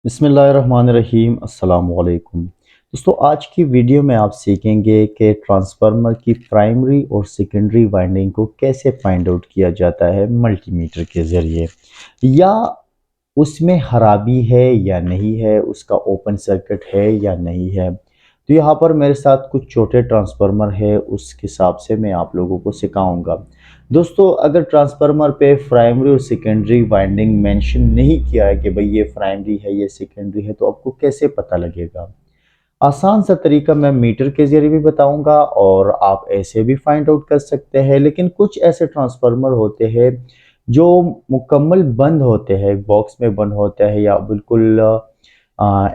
बिस्मिल्लाहिर्रहमानिर्रहीम अस्सलाम वालेकुम। दोस्तों, आज की वीडियो में आप सीखेंगे कि ट्रांसफार्मर की प्राइमरी और सेकेंडरी वाइंडिंग को कैसे फाइंड आउट किया जाता है मल्टीमीटर के ज़रिए, या उसमें खराबी है या नहीं है, उसका ओपन सर्किट है या नहीं है। तो यहाँ पर मेरे साथ कुछ छोटे ट्रांसफार्मर है, उस हिसाब से मैं आप लोगों को सिखाऊंगा। दोस्तों, अगर ट्रांसफार्मर पे प्राइमरी और सेकेंडरी वाइंडिंग मेंशन नहीं किया है कि भाई ये प्राइमरी है ये सेकेंडरी है, तो आपको कैसे पता लगेगा? आसान सा तरीका मैं मीटर के जरिए भी बताऊंगा और आप ऐसे भी फाइंड आउट कर सकते हैं। लेकिन कुछ ऐसे ट्रांसफार्मर होते हैं जो मुकम्मल बंद होते हैं, बॉक्स में बंद होता है, या बिल्कुल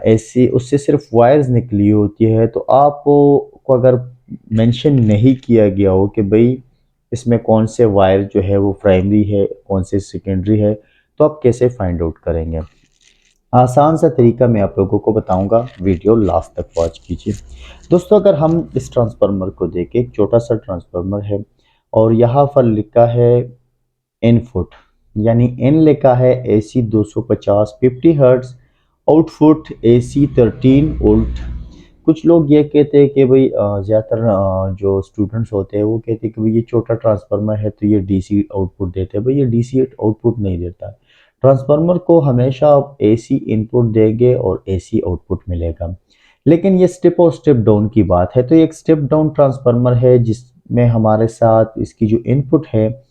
ऐसी उससे सिर्फ वायर्स निकली होती है। तो आपको अगर मेंशन नहीं किया गया हो कि भाई इसमें कौन से वायर जो है वो प्राइमरी है कौन से सेकेंडरी है, तो आप कैसे फाइंड आउट करेंगे? आसान सा तरीका मैं आप लोगों को बताऊंगा, वीडियो लास्ट तक वॉच कीजिए। दोस्तों, अगर हम इस ट्रांसफार्मर को देखें, एक छोटा सा ट्रांसफार्मर है और यहाँ पर लिखा है इनपुट, यानी इन लिखा है AC 250 50 hertz, output AC 13 volt. कुछ लोग ये कहते हैं कि भाई ज़्यादातर जो स्टूडेंट्स होते हैं वो कहते हैं कि भाई ये छोटा ट्रांसफार्मर है तो ये DC आउटपुट देते हैं। भाई ये DC आउटपुट नहीं देता। ट्रांसफार्मर को हमेशा आप AC इनपुट देंगे और AC आउटपुट मिलेगा। लेकिन ये स्टेप और स्टेप डाउन की बात है, तो ये एक स्टेप डाउन ट्रांसफार्मर है जिसमें हमारे साथ इसकी जो इनपुट है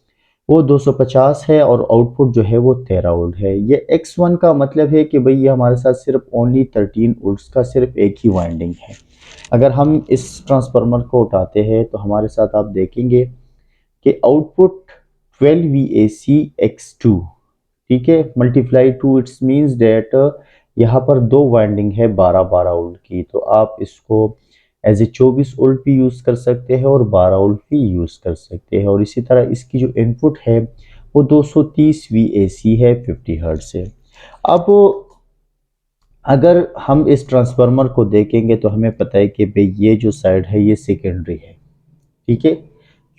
वो 250 है और आउटपुट जो है वो 13 वोल्ट है। ये X1 का मतलब है कि भाई ये हमारे साथ सिर्फ ओनली 13 वोल्ट्स का सिर्फ एक ही वाइंडिंग है। अगर हम इस ट्रांसफार्मर को उठाते हैं तो हमारे साथ आप देखेंगे कि आउटपुट 12 VAC X2, ठीक है, multiply to its means that यहाँ पर दो वाइंडिंग है 12-12 वोल्ट की। तो आप इसको एज ए 24 वोल्ट भी यूज़ कर सकते हैं और 12 वोल्ट भी यूज़ कर सकते हैं। और इसी तरह इसकी जो इनपुट है वो 230 VAC है, 50 हर्ट्ज से। अब अगर हम इस ट्रांसफार्मर को देखेंगे तो हमें पता है कि भाई ये जो साइड है ये सेकेंडरी है, ठीक है,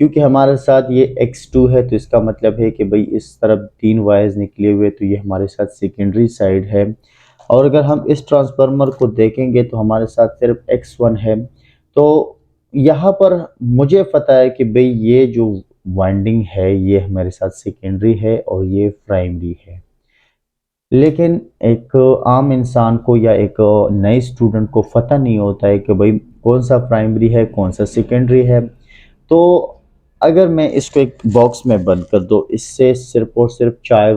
क्योंकि हमारे साथ ये X2 है तो इसका मतलब है कि भाई इस तरफ तीन वायर्स निकले हुए, तो ये हमारे साथ सेकेंडरी साइड है। और अगर हम इस ट्रांसफार्मर को देखेंगे तो हमारे साथ सिर्फ X1 है। तो यहाँ पर मुझे पता है कि भाई ये जो वाइंडिंग है ये हमारे साथ सेकेंडरी है और ये प्राइमरी है। लेकिन एक आम इंसान को या एक नए स्टूडेंट को पता नहीं होता है कि भाई कौन सा प्राइमरी है कौन सा सेकेंडरी है। तो अगर मैं इसको एक बॉक्स में बंद कर दो, इससे सिर्फ और सिर्फ चार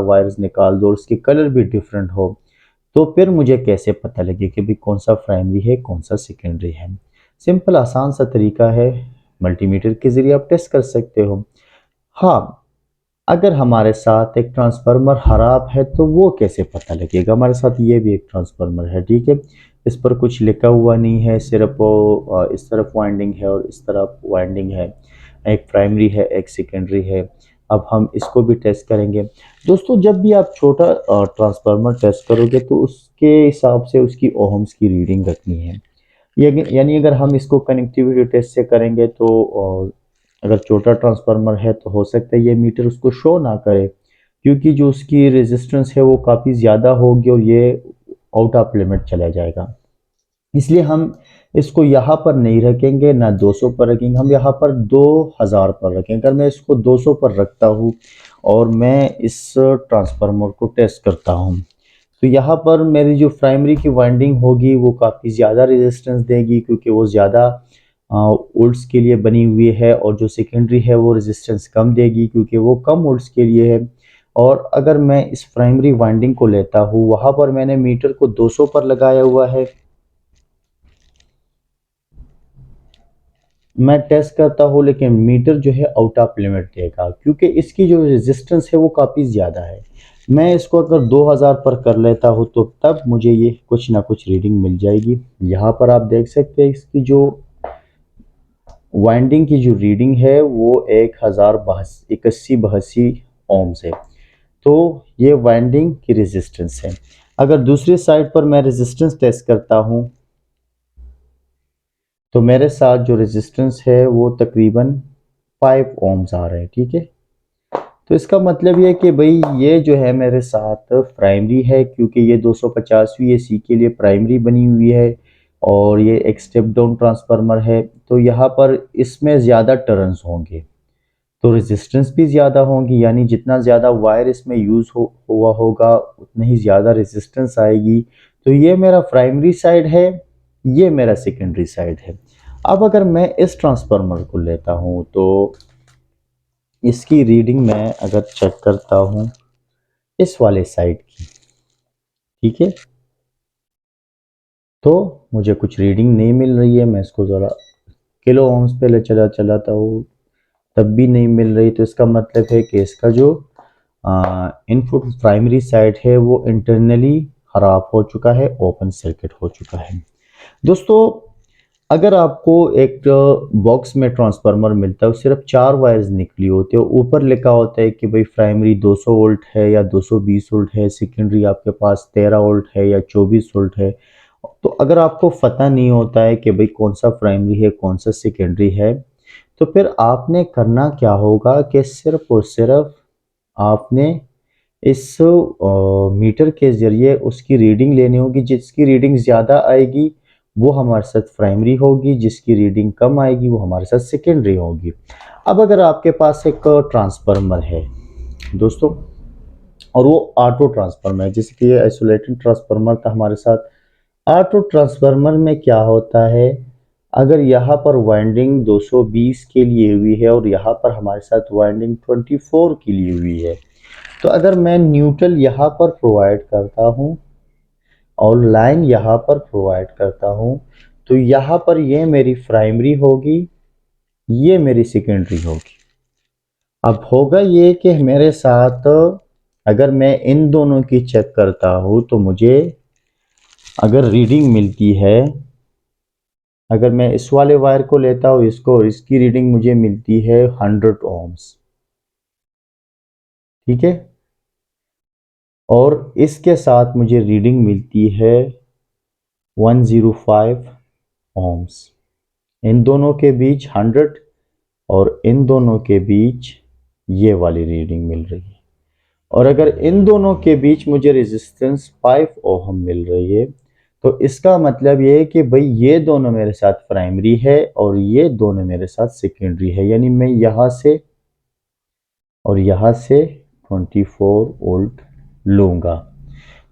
वायर्स निकाल दो और उसके कलर भी डिफरेंट हो, तो फिर मुझे कैसे पता लगे कि भाई कौन सा प्राइमरी है कौन सा सेकेंडरी है? सिंपल आसान सा तरीका है, मल्टीमीटर के ज़रिए आप टेस्ट कर सकते हो। हाँ, अगर हमारे साथ एक ट्रांसफार्मर खराब है तो वो कैसे पता लगेगा? हमारे साथ ये भी एक ट्रांसफार्मर है, ठीक है, इस पर कुछ लिखा हुआ नहीं है, सिर्फ इस तरफ वाइंडिंग है और इस तरफ वाइंडिंग है, एक प्राइमरी है एक सेकेंडरी है। अब हम इसको भी टेस्ट करेंगे। दोस्तों, जब भी आप छोटा ट्रांसफार्मर टेस्ट करोगे तो उसके हिसाब से उसकी ओहम्स की रीडिंग रखनी है। यानी अगर हम इसको कनेक्टिविटी टेस्ट से करेंगे तो अगर छोटा ट्रांसफार्मर है तो हो सकता है ये मीटर उसको शो ना करे, क्योंकि जो उसकी रेजिस्टेंस है वो काफ़ी ज़्यादा होगी और ये आउट ऑफ लिमिट चला जाएगा। इसलिए हम इसको यहाँ पर नहीं रखेंगे, ना 200 पर रखेंगे, हम यहाँ पर 2000 पर रखेंगे। अगर मैं इसको 200 पर रखता हूँ और मैं इस ट्रांसफार्मर को टेस्ट करता हूँ, तो यहाँ पर मेरी जो प्राइमरी की वाइंडिंग होगी वो काफ़ी ज़्यादा रेजिस्टेंस देगी, क्योंकि वो ज़्यादा वोल्ट्स के लिए बनी हुई है, और जो सेकेंडरी है वो रेजिस्टेंस कम देगी क्योंकि वो कम वोल्ट्स के लिए है। और अगर मैं इस प्राइमरी वाइंडिंग को लेता हूँ, वहाँ पर मैंने मीटर को 200 पर लगाया हुआ है, मैं टेस्ट करता हूँ, लेकिन मीटर जो है आउट ऑफ लिमिट देगा क्योंकि इसकी जो रेजिस्टेंस है वो काफ़ी ज़्यादा है। मैं इसको अगर 2000 पर कर लेता हूँ तो तब मुझे ये कुछ ना कुछ रीडिंग मिल जाएगी। यहाँ पर आप देख सकते हैं इसकी जो वाइंडिंग की जो रीडिंग है वो 1081-82 ओम्स है। तो ये वाइंडिंग की रेजिस्टेंस है। अगर दूसरी साइड पर मैं रेजिस्टेंस टेस्ट करता हूँ तो मेरे साथ जो रेजिस्टेंस है वो तकरीबन 5 ओम्स आ रहे हैं, ठीक है। तो इसका मतलब ये है कि भाई ये जो है मेरे साथ प्राइमरी है, क्योंकि ये 250वीं एसी के लिए प्राइमरी बनी हुई है और ये एक स्टेप डाउन ट्रांसफार्मर है। तो यहाँ पर इसमें ज़्यादा टर्न्स होंगे तो रेजिस्टेंस भी ज़्यादा होंगी, यानी जितना ज़्यादा वायर इसमें यूज़ हुआ होगा उतनी ही ज़्यादा रेजिस्टेंस आएगी। तो ये मेरा प्राइमरी साइड है, ये मेरा सेकेंडरी साइड है। अब अगर मैं इस ट्रांसफार्मर को लेता हूँ तो इसकी रीडिंग मैं अगर चेक करता हूँ इस वाले साइड की, ठीक है, तो मुझे कुछ रीडिंग नहीं मिल रही है। मैं इसको ज़रा किलो ओम्स पे ले चलाता हूँ, तब भी नहीं मिल रही। तो इसका मतलब है कि इसका जो इनपुट प्राइमरी साइड है वो इंटरनली ख़राब हो चुका है, ओपन सर्किट हो चुका है। दोस्तों, अगर आपको एक बॉक्स में ट्रांसफार्मर मिलता है, सिर्फ 4 वायर्स निकली होती है, ऊपर लिखा होता है कि भाई प्राइमरी 200 वोल्ट है या 220 वोल्ट है, सेकेंडरी आपके पास 13 वोल्ट है या 24 वोल्ट है। तो अगर आपको पता नहीं होता है कि भाई कौन सा प्राइमरी है कौन सा सेकेंडरी है, तो फिर आपने करना क्या होगा कि सिर्फ और सिर्फ आपने इस मीटर के ज़रिए उसकी रीडिंग लेनी होगी। जिसकी रीडिंग ज़्यादा आएगी वो हमारे साथ प्राइमरी होगी, जिसकी रीडिंग कम आएगी वो हमारे साथ सेकेंडरी होगी। अब अगर आपके पास एक ट्रांसफार्मर है दोस्तों, और वो ऑटो ट्रांसफार्मर है, जैसे कि ये आइसोलेटेड ट्रांसफार्मर था हमारे साथ। ऑटो ट्रांसफार्मर में क्या होता है, अगर यहाँ पर वाइंडिंग 220 के लिए हुई है और यहाँ पर हमारे साथ वाइंडिंग 24 के लिए हुई है, तो अगर मैं न्यूट्रल यहाँ पर प्रोवाइड करता हूँ और लाइन यहाँ पर प्रोवाइड करता हूँ, तो यहाँ पर ये मेरी प्राइमरी होगी, ये मेरी सेकेंडरी होगी। अब होगा ये कि मेरे साथ अगर मैं इन दोनों की चेक करता हूँ तो मुझे अगर रीडिंग मिलती है, अगर मैं इस वाले वायर को लेता हूँ इसको, इसकी रीडिंग मुझे मिलती है 100 ओम्स, ठीक है, और इसके साथ मुझे रीडिंग मिलती है 105 ओम्स। इन दोनों के बीच 100 और इन दोनों के बीच ये वाली रीडिंग मिल रही है। और अगर इन दोनों के बीच मुझे रेजिस्टेंस 5 ओहम मिल रही है, तो इसका मतलब ये है कि भाई ये दोनों मेरे साथ प्राइमरी है और ये दोनों मेरे साथ सेकेंडरी है। यानी मैं यहाँ से और यहाँ से 24 वोल्ट लूँगा।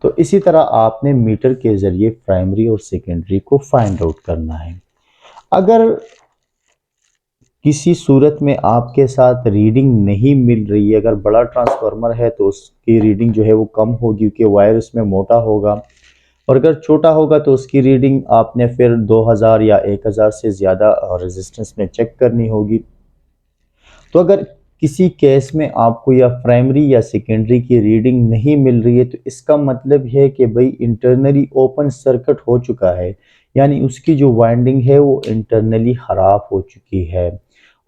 तो इसी तरह आपने मीटर के ज़रिए प्राइमरी और सेकेंडरी को फाइंड आउट करना है। अगर किसी सूरत में आपके साथ रीडिंग नहीं मिल रही है, अगर बड़ा ट्रांसफार्मर है तो उसकी रीडिंग जो है वो कम होगी क्योंकि वायर उसमें मोटा होगा, और अगर छोटा होगा तो उसकी रीडिंग आपने फिर 2000 या 1000 से ज़्यादा रेजिस्टेंस में चेक करनी होगी। तो अगर किसी केस में आपको या प्राइमरी या सेकेंडरी की रीडिंग नहीं मिल रही है, तो इसका मतलब है कि भाई इंटरनली ओपन सर्किट हो चुका है, यानी उसकी जो वाइंडिंग है वो इंटरनली ख़राब हो चुकी है।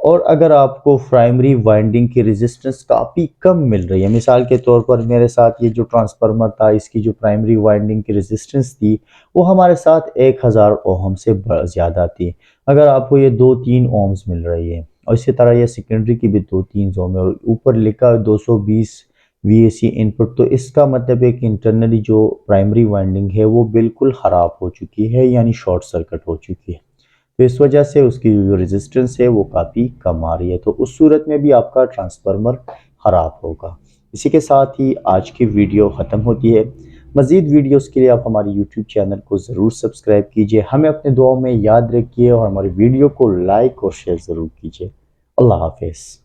और अगर आपको प्राइमरी वाइंडिंग की रेजिस्टेंस काफ़ी कम मिल रही है, मिसाल के तौर पर मेरे साथ ये जो ट्रांसफार्मर था इसकी जो प्राइमरी वाइंडिंग की रेजिस्टेंस थी वो हमारे साथ 1000 ओहम से ज़्यादा थी। अगर आपको ये 2-3 ओम्स मिल रही है, और इसी तरह ये सेकेंडरी की भी 2-3 ओम है, और ऊपर लिखा है 220 VAC इनपुट, तो इसका मतलब है कि इंटरनली जो प्राइमरी वाइंडिंग है वो बिल्कुल ख़राब हो चुकी है, यानी शॉर्ट सर्किट हो चुकी है। तो इस वजह से उसकी जो रेजिस्टेंस है वो काफ़ी कम आ रही है, तो उस सूरत में भी आपका ट्रांसफार्मर ख़राब होगा। इसी के साथ ही आज की वीडियो ख़त्म होती है। मज़ीद वीडियोस के लिए आप हमारे यूट्यूब चैनल को ज़रूर सब्सक्राइब कीजिए, हमें अपने दुआओं में याद रखिए और हमारी वीडियो को लाइक और शेयर ज़रूर कीजिए। अल्लाह हाफिज़।